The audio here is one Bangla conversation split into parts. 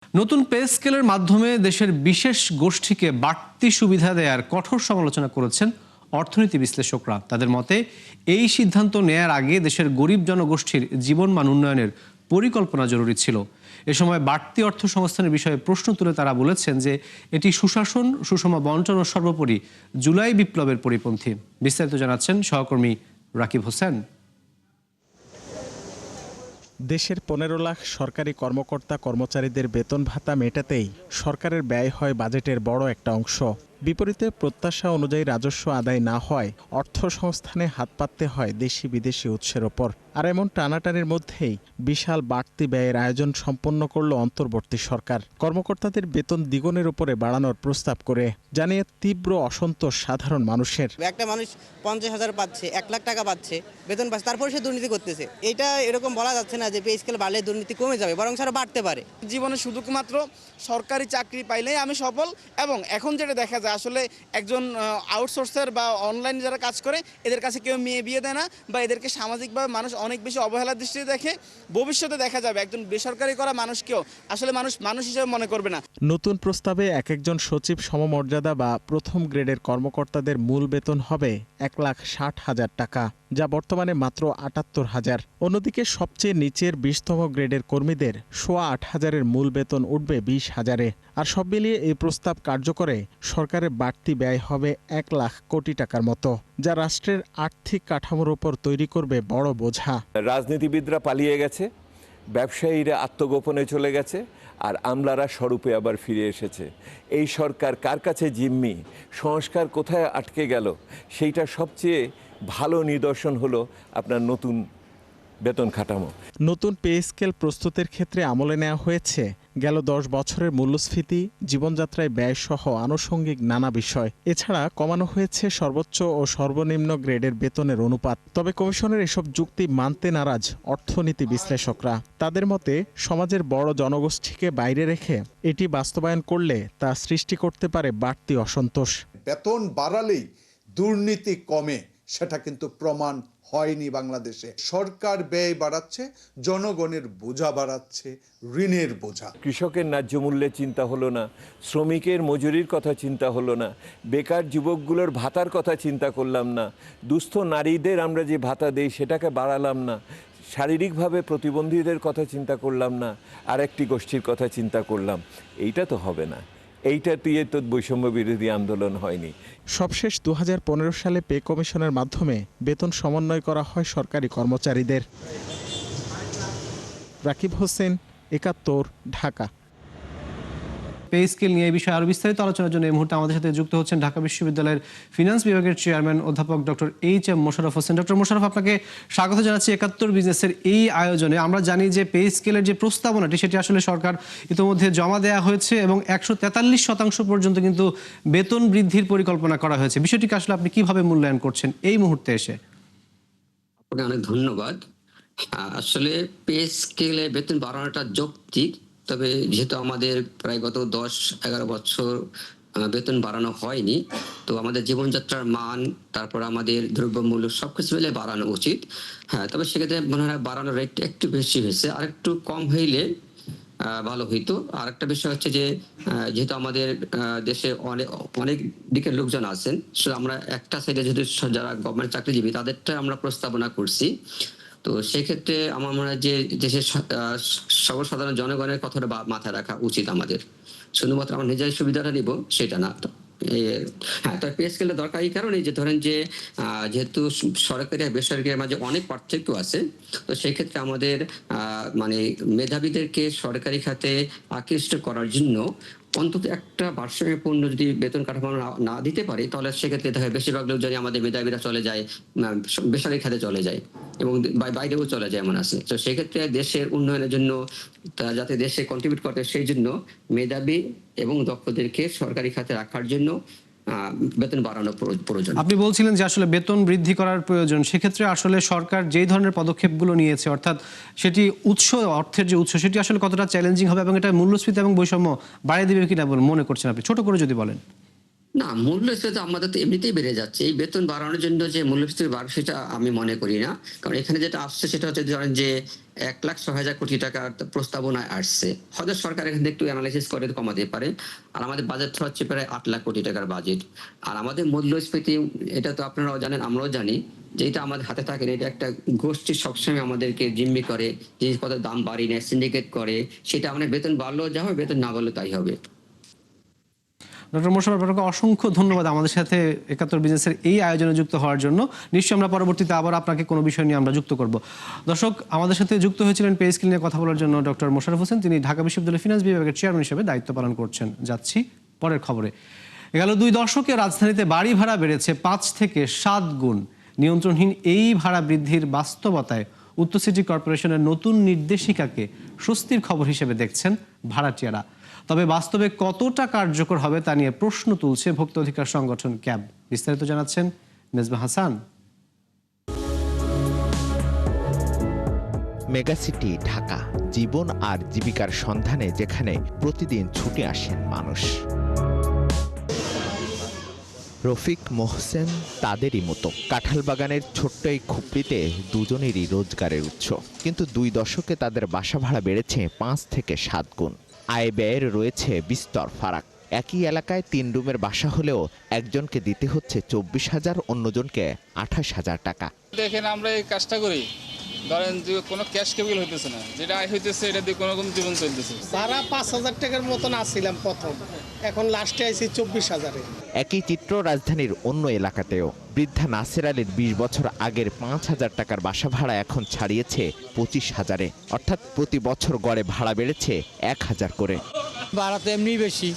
নতুন পে স্কেলের মাধ্যমে দেশের বিশেষ গোষ্ঠীকে বাড়তি সুবিধা দেওয়ার কঠোর সমালোচনা করেছেন অর্থনীতি বিশ্লেষকরা। তাদের মতে এই সিদ্ধান্ত নেয়ার আগে দেশের গরিব জনগোষ্ঠীর জীবনমান উন্নয়নের পরিকল্পনা জরুরি ছিল। এ সময় বাড়তি অর্থ সংস্থানের বিষয়ে প্রশ্ন তুলে তারা বলেছেন যে এটি সুশাসন, সুষম বণ্টন ও সর্বোপরি জুলাই বিপ্লবের পরিপন্থী। বিস্তারিত জানাচ্ছেন সহকর্মী রাকিব হোসেন। দেশের 15 লাখ সরকারি কর্মকর্তা কর্মচারীদের বেতন ভাতা মেটাতেই সরকারের ব্যয় হয় বাজেটের বড় একটা অংশ। বিপরীতে প্রত্যাশা অনুযায়ী রাজস্ব আদায় না হয় অর্থ সংস্থানে হাত পাততে হয় দেশি বিদেশি উৎসের ওপর। আর এমন টানাটানির মধ্যেই বিশাল বাড়তি ব্যয়ের আয়োজন সম্পন্ন করল অন্তর্বর্তী সরকার, কর্মকর্তাদের বেতন দ্বিগুণের উপরে বাড়ানোর প্রস্তাব করে। জানিয়ে তীব্র অসন্তোষ সাধারণ মানুষের। একটা মানুষ 50,000 পাচ্ছে, 1 লাখ টাকা পাচ্ছে, বেতন পাচ্ছে, তারপরে সে দুর্নীতি করতেছে। এটা এরকম বলা যাচ্ছে না যে পে স্কেল বাড়লে দুর্নীতি কমে যাবে, বরং আরো বাড়তে পারে। জীবনে শুধুমাত্র সরকারি চাকরি পাইলেই আমি সফল। এবং এখন যেটা দেখা যায় আসলে একজন আউটসোর্সার বা অনলাইন যারা কাজ করে এদের কাছে কেউ মেয়ে বিয়ে দেয় না, বা এদেরকে সামাজিকভাবে মানুষ অনেক বেশি অবহেলার দৃষ্টিতে দেখে। ভবিষ্যতে দেখা যাবে একজন বেসরকারি করা মানুষকেও আসলে মানুষ হিসেবে মনে করবে না। নতুন প্রস্তাবে একজন সচিব সমমর্যাদা বা প্রথম গ্রেডের কর্মকর্তাদের মূল বেতন হবে 1,60,000 টাকা, যা বর্তমানে মাত্র 78,000। অন্যদিকে সবচেয়ে নিচের 20তম গ্রেডের কর্মীদের 8,500-এর মূল বেতন উঠবে 20,000-এ। আর সব মিলিয়ে এই প্রস্তাব কার্যকরে সরকারের বাড়তি ব্যয় হবে 1 লাখ কোটি টাকার মতো, যা রাষ্ট্রের আর্থিক কাঠামোর উপর তৈরি করবে বড় বোঝা। রাজনীতিবিদরা পালিয়ে গেছে, ব্যবসায়ীরা আত্মগোপনে চলে গেছে, আর আমলারা স্বরূপে আবার ফিরে এসেছে। এই সরকার কার কাছে জিম্মি, সংস্কার কোথায় আটকে গেল, সেইটা সবচেয়ে ভালো নিদর্শন হলো আপনার নতুন বেতন কাঠামো। নতুন পে স্কেল প্রস্তুতের ক্ষেত্রে আমলে নেওয়া হয়েছে গেল 10 বছরের মূল্যস্ফীতি, জীবনযাত্রায় ব্যয় সহ আনুষঙ্গিক নানা বিষয়। এছাড়া কমানো হয়েছে সর্বোচ্চ ও সর্বনিম্ন গ্রেডের বেতনের অনুপাত। তবে কমিশনের এসব যুক্তি মানতে নারাজ অর্থনীতি বিশ্লেষকরা। তাদের মতে সমাজের বড় জনগোষ্ঠীকে বাইরে রেখে এটি বাস্তবায়ন করলে তা সৃষ্টি করতে পারে বাড়তি অসন্তোষ। বেতন বাড়ালেই দুর্নীতি কমে, সেটা কিন্তু প্রমাণ হয়নি বাংলাদেশে। সরকার ব্যয় বাড়াচ্ছে, জনগণের বোঝা বাড়াচ্ছে, ঋণের বোঝা। কৃষকের ন্যায্য মূল্যের চিন্তা হলো না, শ্রমিকের মজুরির কথা চিন্তা হলো না, বেকার যুবকগুলোর ভাতার কথা চিন্তা করলাম না, দুস্থ নারীদের আমরা যে ভাতা দেই সেটাকে বাড়ালাম না, শারীরিকভাবে প্রতিবন্ধীদের কথা চিন্তা করলাম না, আরেকটি গোষ্ঠীর কথা চিন্তা করলাম। এইটা তো হবে না। এইটা দিয়ে তো বৈষম্য বিরোধী আন্দোলন হয়নি। সবশেষ 2015 সালে পে কমিশনের মাধ্যমে বেতন সমন্বয় করা হয় সরকারি কর্মচারীদের। রাকিব হোসেন, 71, ঢাকা। পে স্কেল নিয়ে এই বিষয়ে আরো বিস্তারিত আলোচনার জন্য এই মুহূর্তে আমাদের সাথে যুক্ত হচ্ছেন ঢাকা বিশ্ববিদ্যালয়ের ফিনান্স বিভাগের চেয়ারম্যান অধ্যাপক doctor HM. Mosharraf Hossain. Doctor Mosharraf, আপনাকে স্বাগত জানাচ্ছি 71 বিজনেসের এই আয়োজনে। আমরা জানি যে পে স্কেলের যে প্রস্তাবনাটি সেটি আসলে সরকার ইতিমধ্যে জমা দেওয়া হয়েছে এবং 143% পর্যন্ত কিন্তু বেতন বৃদ্ধির পরিকল্পনা করা হয়েছে। বিষয়টিকে আসলে আপনি কিভাবে মূল্যায়ন করছেন এই মুহূর্তে এসে? আপনাকে অনেক ধন্যবাদ। আসলে পে স্কেলে বেতন বাড়ানোটা যৌক্তিক, তবে যেহেতু আমাদের প্রায় গত 10-11 বছর বেতন বাড়ানো হয়নি, তো আমাদের জীবনযাত্রার মান, তারপর আমাদের দ্রব্যমূল্য সবকিছু মিলে বাড়ানো উচিত। হ্যাঁ, তবে সেক্ষেত্রে মনে হয় বাড়ানোর রেটটা একটু বেশি হয়েছে, আর একটু কম হইলে ভালো হইতো। আর একটা বিষয় হচ্ছে যে যেহেতু আমাদের দেশে অনেক দিকের লোকজন আছেন, আমরা একটা সাইডে যেহেতু যারা গভর্নমেন্ট চাকরিজীবী তাদেরটা আমরা প্রস্তাবনা করছি। তো সেই ক্ষেত্রে আমার মনে হয় যে দেশের সর্বসাধারণ জনগণের কথাটা মাথায় রাখা উচিত আমাদের। শুধুমাত্র আমার নিজের সুবিধাটা নিব সেটা না। হ্যাঁ, তবে পে স্কেলের দরকার এই কারণে যে ধরেন যে যেহেতু সরকারি আর বেসরকারি মাঝে অনেক পার্থক্য আছে, তো সেই ক্ষেত্রে আমাদের মানে মেধাবীদেরকে সরকারি খাতে আকৃষ্ট করার জন্য অন্তত একটা ভারসাম্যপূর্ণ যদি বেতন কাঠামো না দিতে পারি, তাহলে সেক্ষেত্রে দেখা যায় বেশিরভাগ লোকজনই আমাদের মেধাবীরা চলে যায়, বেসরকারি খাতে চলে যায় এবং বাইরেও চলে যায় এমন আছে। তো সেক্ষেত্রে দেশের উন্নয়নের জন্য যাতে দেশে কন্ট্রিবিউট করতে, সেই জন্য মেধাবী এবং দক্ষদেরকে সরকারি খাতে রাখার জন্য বেতন বাড়ানো প্রয়োজন। আপনি বলছিলেন যে আসলে বেতন বৃদ্ধি করার প্রয়োজন, সেক্ষেত্রে আসলে সরকার যেই ধরনের পদক্ষেপগুলো নিয়েছে, অর্থাৎ সেটি অর্থের যে উৎস সেটি আসলে কতটা চ্যালেঞ্জিং হবে এবং এটা মূল্যস্ফীতি এবং বৈষম্য বাড়িয়ে দিবে কিনা বলে মনে করছেন আপনি, ছোট করে যদি বলেন? না, মূল্যস্ফীতি আমাদের তো এমনিতেই বেড়ে যাচ্ছে। এই বেতন বাড়ানোর জন্য যে মূল্যস্ফীতি বাড়বে সেটা আমি মনে করি না। কারণ এখানে যেটা আসছে সেটা হচ্ছে ধরেন যে 1,06,000 কোটি টাকার প্রস্তাবনায় আসছে। হয়তো সরকার এখান থেকে একটু অ্যানালাইসিস করে কমাতে পারে। আর আমাদের বাজেট হচ্ছে প্রায় 8 লাখ কোটি টাকার বাজেট। আর আমাদের মূল্যস্ফীতি এটা তো আপনারাও জানেন, আমরাও জানি যে এটা আমাদের হাতে থাকে না। এটা একটা গোষ্ঠী সবসময় আমাদেরকে জিম্মি করে, জিনিসপত্রের দাম বাড়িয়ে নেয়, সিন্ডিকেট করে। সেটা আমাদের বেতন বাড়লেও যা হবে, বেতন না বাড়লেও তাই হবে। ডক্টর মোশাররফ আপনাকে অসংখ্য ধন্যবাদ আমাদের সাথে ৭১ বিজনেসের এই আয়োজনে যুক্ত হওয়ার জন্য। নিশ্চয়ই আমরা পরবর্তীতে আবার আপনাকে কোনো বিষয় নিয়ে আমরা যুক্ত করব। দর্শক, আমাদের সাথে যুক্ত হয়েছিলেন পে স্কেল নিয়ে কথা বলার জন্য ডক্টর মোশাররফ হোসেন। তিনি ঢাকা বিশ্ববিদ্যালয়ের ফিনান্স বিভাগের চেয়ারম্যান হিসেবে দায়িত্ব পালন করছেন। যাচ্ছি পরের খবরে। গেল 2 দশকে রাজধানীতে বাড়ি ভাড়া বেড়েছে 5 থেকে 7 গুণ। নিয়ন্ত্রণহীন এই ভাড়া বৃদ্ধির বাস্তবতায় উত্তর সিটি কর্পোরেশনের নতুন নির্দেশিকাকে স্বস্তির খবর হিসেবে দেখছেন ভাড়াটিয়ারা। তবে বাস্তবে কতটা কার্যকর হবে তা নিয়ে প্রশ্ন তুলছে ভোক্তা অধিকার সংগঠন ক্যাব। বিস্তারিত জানাচ্ছেন নেজমা হাসান। মেগাসিটি ঢাকা, জীবন আর জীবিকার সন্ধানে যেখানে প্রতিদিন ছুটে আসেন মানুষ। রফিক, মোহসেন তাদেরই মতো কাঁঠালবাগানের ছোট্ট এই খুপড়িতে দুজনেরই রোজগারের উৎস। কিন্তু 2 দশকে তাদের বাসা ভাড়া বেড়েছে 5 থেকে 7 গুণ। আয় ব্যয়ের রয়েছে বিস্তর ফারাক। একই এলাকায় 3 রুমের বাসা হলেও একজনকে দিতে হচ্ছে 24,000, অন্যজনকে 28,000 টাকা। দেখেন, আমরা এই কাজটা করি, ধরেন যে কোনো ক্যাশ কেবল হইতেছে না, যেটা আয় হইতেছে এটা দিয়ে কোনো জীবন চলতেছে। ভাড়া 5,000 টাকার মতন আসছিলাম প্রথম, এখন লাস্টে আইছি 24,000-এ। একই চিত্র রাজধানীর অন্য এলাকাতেও। বৃদ্ধা নাসের আলীর 20 বছর আগের 5,000 টাকার বাসা ভাড়া এখন ছাড়িয়েছে 25,000-এ। অর্থাৎ প্রতি বছর গড়ে ভাড়া বেড়েছে 1,000 করে। ভাড়া তো এমনি বেশি,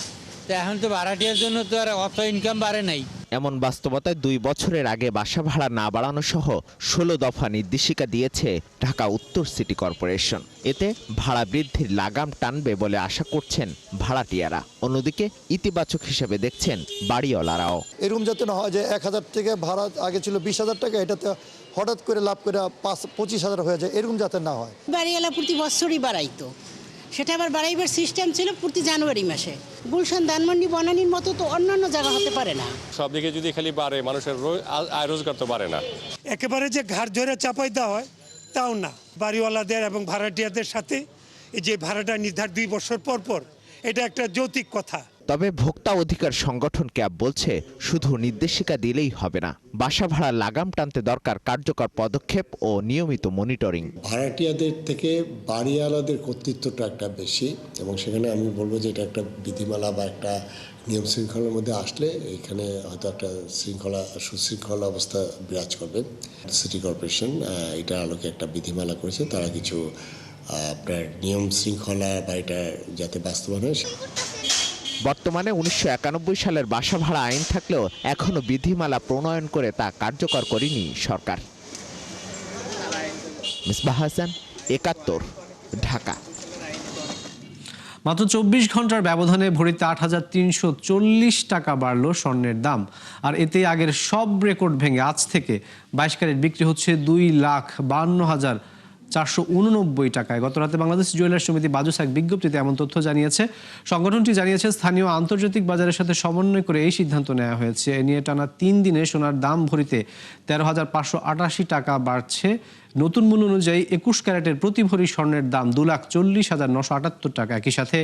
তো এখন তো ভাড়াটিয়ার জন্য তো আর অত ইনকাম বাড়ে নাই। এমন বাস্তবতায় 2 বছরের আগে বাসা ভাড়া না বাড়ানো সহ 16 দফা নির্দেশিকা দিয়েছে ঢাকা উত্তর সিটি কর্পোরেশন। এতে ভাড়া বৃদ্ধির লাগাম টানবে বলে আশা করছেন ভাড়াটিয়ারা। অন্যদিকে ইতিবাচক হিসেবে দেখছেন বাড়িওয়ালারাও। এরকম যাতে না হয় যে 1,000 টাকা ভাড়া আগে ছিল 20,000 টাকা, এটাতে হঠাৎ করে লাভ করে 25,000 হয়ে যায়, এরকম যাতে না হয়। বাড়িওয়ালা প্রতি বছরই বাড়াইতো, সেটা আবার বাড়াইবার সিস্টেম ছিল প্রতি জানুয়ারি মাসে। গুলশান, ধানমন্ডি, বনানীর মতো তো অন্যান্য জায়গা হতে পারে না। সব দিকে যদি খালি বাড়ে, মানুষের আয় রোজগার তো বাড়ে না। একেবারে যে ঘাড় ধরে চাপাই দেওয়া হয় তাও না। বাড়িওয়ালাদের এবং ভাড়াটিয়াদের সাথে এই যে ভাড়াটা নির্ধার 2 বছর পর পর, এটা একটা যৌক্তিক কথা। তবে ভোক্তা অধিকার সংগঠন ক্যাব বলছে শুধু নির্দেশিকা দিলেই হবে না, বাসা ভাড়া লাগাম টানতে দরকার কার্যকর পদক্ষেপ ও নিয়মিত মনিটরিং। ভাড়াটিয়াদের থেকে বাড়িওয়ালাদের কর্তৃত্বটা একটা বেশি, এবং সেখানে আমি বলবো যে এটা একটা বিধিমালা বা একটা নিয়ম শৃঙ্খলার মধ্যে আসলে এখানে হয়তো একটা সুশৃঙ্খলা অবস্থা বিরাজ করবে। সিটি কর্পোরেশন এটা আলোকে একটা বিধিমালা করেছে, তারা কিছু আপনার নিয়ম শৃঙ্খলা বা এটা যাতে বাস্তবায়ন হয়। বর্তমানে 1991 সালের বাসা ভাড়া আইন থাকলেও এখনো বিধিমালা প্রণয়ন করে তা কার্যকর করেনি সরকার। মিসবাহ হাসান, ৭১, ঢাকা। মাত্র 24 ঘন্টার ব্যবধানে ভরিতে 8,340 টাকা বাড়ল স্বর্ণের দাম। আর এতে আগের সব রেকর্ড ভেঙে আজ থেকে 22 ক্যারেট বিক্রি হচ্ছে 2,52,489 টাকায়। গত রাতে বাংলাদেশ জুয়েলার্স সমিতি বাজুস এক বিজ্ঞপ্তিতে এমন তথ্য জানিয়েছে। সংগঠনটি জানিয়েছে স্থানীয় আন্তর্জাতিক বাজারের সাথে সমন্বয় করে এই সিদ্ধান্ত নেওয়া হয়েছে। এ নিয়ে টানা 3 দিনে সোনার দাম ভরিতে 13,588 টাকা বাড়ছে। নতুন মূল্য অনুযায়ী 21 ক্যারেটের প্রতি ভরি স্বর্ণের দাম 2,40,978 টাকা। একই সাথে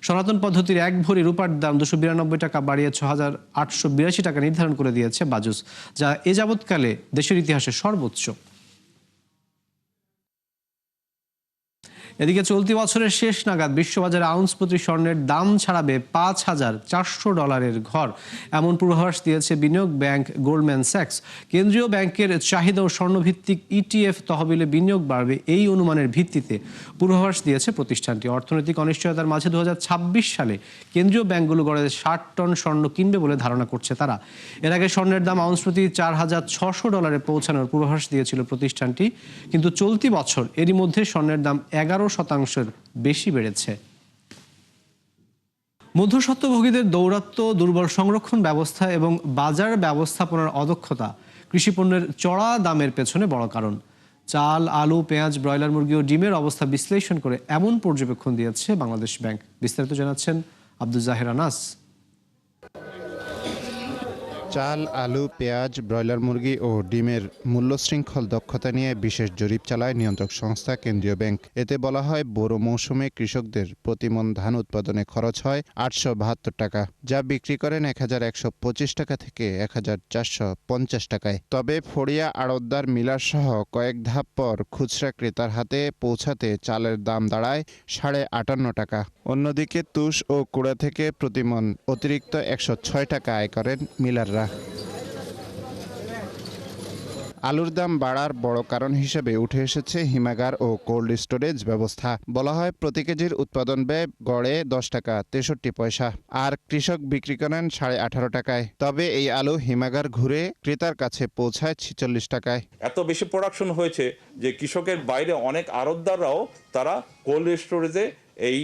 সনাতন পদ্ধতির 1 ভরি রূপার দাম 292 টাকা বাড়িয়ে 6,882 টাকা নির্ধারণ করে দিয়েছে বাজুস, যা এ যাবৎকালে দেশের ইতিহাসে সর্বোচ্চ। এদিকে চলতি বছরের শেষ নাগাদ বিশ্ববাজারে আউন্স প্রতি স্বর্ণের দাম ছাড়াবে $5,400 ঘর, এমন পূর্বাভাস দিয়েছে বিনিয়োগ ব্যাংক গোল্ডম্যান স্যাক্স। কেন্দ্রীয় ব্যাংকের চাহিদা ও স্বর্ণভিত্তিক ETF তহবিলে বিনিয়োগ বাড়বে, এই অনুমানের ভিত্তিতে পূর্বাভাস দিয়েছে প্রতিষ্ঠানটি। অর্থনৈতিক অনিশ্চয়তার মাঝে 2026 সালে কেন্দ্রীয় ব্যাংকগুলো গড়ে 60 টন স্বর্ণ কিনবে বলে ধারণা করছে তারা। এর আগে স্বর্ণের দাম আউন্স প্রতি $4,600 পৌঁছানোর পূর্বাভাস দিয়েছিল প্রতিষ্ঠানটি, কিন্তু চলতি বছর এরই মধ্যে স্বর্ণের দাম 11% বেশি বেড়েছে। মধ্যস্বত্বভোগীদের দৌরাত্ম্য, দুর্বল সংরক্ষণ ব্যবস্থা এবং বাজার ব্যবস্থাপনার অদক্ষতা কৃষিপণ্যের চড়া দামের পেছনে বড় কারণ। চাল, আলু, পেঁয়াজ, ব্রয়লার মুরগি ও ডিমের অবস্থা বিশ্লেষণ করে এমন পর্যবেক্ষণ দিয়েছে বাংলাদেশ ব্যাংক। বিস্তারিত জানাচ্ছেন আব্দুল জাহের আনাস। চাল, আলু, পেঁয়াজ, ব্রয়লার মুরগি ও ডিমের মূল্য শৃঙ্খল দক্ষতা নিয়ে বিশেষ জরিপ চালায় নিয়ন্ত্রক সংস্থা কেন্দ্রীয় ব্যাংক। এতে বলা হয় বোরো মৌসুমে কৃষকদের প্রতিমন ধান উৎপাদনে খরচ হয় 872 টাকা, যা বিক্রি করেন 1125 টাকা থেকে 1450 টাকায়। তবে ফড়িয়া, আড়তদার, মিলার সহ কয়েক ধাপ পর খুচরা ক্রেতার হাতে পৌঁছাতে চালের দাম দাঁড়ায় 58.5 টাকা। অন্যদিকে তুষ ও কুড়া থেকে প্রতিমন অতিরিক্ত 106 টাকা আয় করেন মিলাররা। আলুর দাম বাড়ার বড় কারণ হিসেবে উঠে এসেছে হিমাগার ও কোল্ড স্টোরেজ ব্যবস্থা। বলা হয় প্রতি কেজির উৎপাদন ব্যয় গড়ে 10 টাকা 63 পয়সা, আর কৃষক বিক্রি করেন 18.5 টাকায়। তবে এই আলু হিমাগার ঘুরে ক্রেতার কাছে পৌঁছায় 46 টাকায়। এত বেশি প্রোডাকশন হয়েছে যে কৃষকের বাইরে অনেক আড়তদাররাও তারা কোল্ড স্টোরেজে এই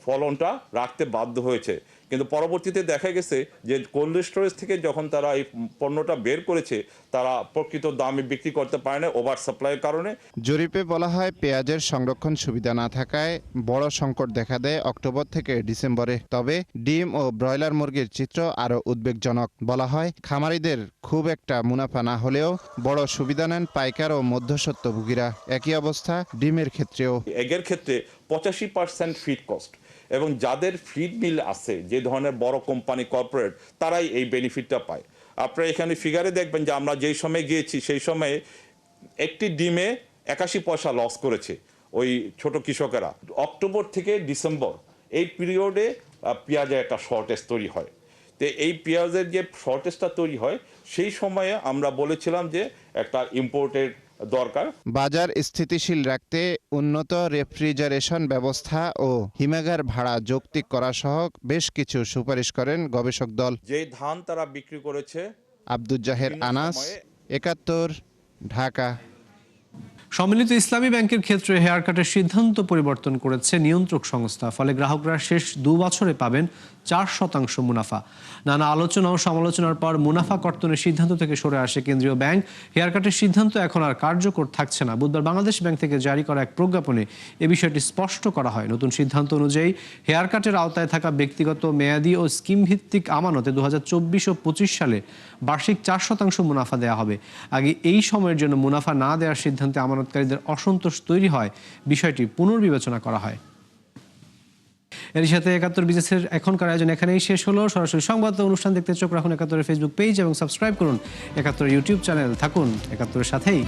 ফলনটা রাখতে বাধ্য হয়েছে। কিন্তু পরবর্তীতে দেখা গেছে যে কোল্ড স্টোরেজ থেকে যখন তারা এই পণ্যটা বের করেছে তারা প্রকৃত দামে বিক্রি করতে পারে না ওভার সাপ্লাইয়ের কারণে। জরিপে বলা হয় পেঁয়াজের সংরক্ষণ সুবিধা না থাকায় বড় সংকট দেখা দেয় অক্টোবর থেকে ডিসেম্বরে। তবে ডিম ও ব্রয়লার মুরগির চিত্র আরও উদ্বেগজনক। বলা হয় খামারিদের খুব একটা মুনাফা না হলেও বড় সুবিধা নেন পাইকার ও মধ্যস্বত্বভোগীরা। একই অবস্থা ডিমের ক্ষেত্রেও। এগের ক্ষেত্রে 85% ফিড কস্ট, এবং যাদের ফিড মিল আছে, যে ধরনের বড় কোম্পানি কর্পোরেট, তারাই এই বেনিফিটটা পায়। আপনারা এখানে ফিগারে দেখবেন যে আমরা যেই সময় গিয়েছি সেই সময়ে একটি ডিমে 81 পয়সা লস করেছে ওই ছোট কৃষকেরা। অক্টোবর থেকে ডিসেম্বর এই পিরিয়ডে পেঁয়াজের একটা শর্টেজ তৈরি হয়। তো এই পেঁয়াজের যে শর্টেজটা তৈরি হয় সেই সময়ে আমরা বলেছিলাম যে একটা ইম্পোর্টের দরকার। বাজার স্থিতিশীল রাখতে উন্নত রেফ্রিজারেশন ব্যবস্থা ও হিমাগার ভাড়া যৌক্তিক করা সহ বেশ কিছু সুপারিশ করেন গবেষক দল। যে ধান তারা বিক্রি করেছে। আব্দুল জাহের আনাস, 71, ঢাকা। সম্মিলিত ইসলামী ব্যাংকের ক্ষেত্রে হেয়ার কাটের সিদ্ধান্ত পরিবর্তন করেছে নিয়ন্ত্রক সংস্থা। ফলে গ্রাহকরা শেষ 2 বছরে পাবেন 4% মুনাফা। নানা আলোচনা ও সমালোচনার পর মুনাফা কর্তনের সিদ্ধান্ত থেকে সরে আসে কেন্দ্রীয় ব্যাংক। হেয়ার কাটের সিদ্ধান্ত এখন আর কার্যকর থাকছে না। বুধবার বাংলাদেশ ব্যাংক থেকে জারি করা এক প্রজ্ঞাপনে এ বিষয়টি স্পষ্ট করা হয়। নতুন সিদ্ধান্ত অনুযায়ী হেয়ার কাটের আওতায় থাকা ব্যক্তিগত মেয়াদি ও স্কিম ভিত্তিক আমানতে 2024 ও 25 সালে বার্ষিক 4% মুনাফা দেওয়া হবে। আগে এই সময়ের জন্য মুনাফা না দেওয়ার সিদ্ধান্তে আমানতকারীদের অসন্তোষ তৈরি হয়, বিষয়টি পুনর্বিবেচনা করা হয়। এর সাথে 71 বিজনেসের এখনকার আয়োজন এখানেই শেষ হলো। সরাসরি সংবাদ অনুষ্ঠান দেখতে চোখ রাখুন 71 ফেসবুক পেজ এবং সাবস্ক্রাইব করুন 71 ইউটিউব চ্যানেল। থাকুন 71 সাথেই।